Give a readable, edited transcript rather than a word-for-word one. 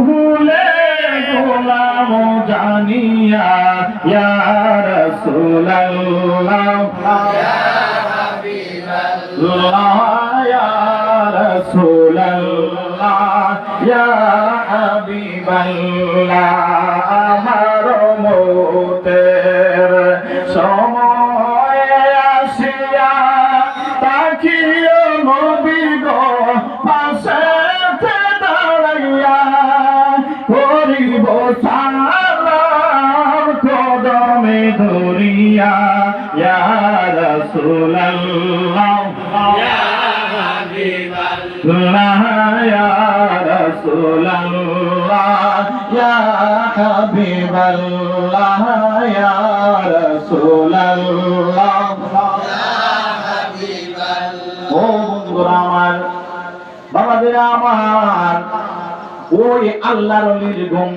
ভুলে গোলাম জানিয়া ইয়া রাসূলুল্লাহ ইয়া হাবিবাল্লাহ ইয়া রাসূলুল্লাহ ইয়া হাবিবাল্লাহ আমার মওতের সময় আসিয়া তাকিও নবী গো পাশে দাঁড়াইয়া করিব সালাম কদমে ধরিয়া ইয়া রাসূলুল্লাহ ইয়া হাবিবাল্লাহ ইয়া রাসূলুল্লাহ ইয়া হাবিবাল্লাহ ইয়া রাসূলুল্লাহ ও বন্ধুরা আমার, বাবাদের আমার, ওই আল্লাহর ওলির ঘুম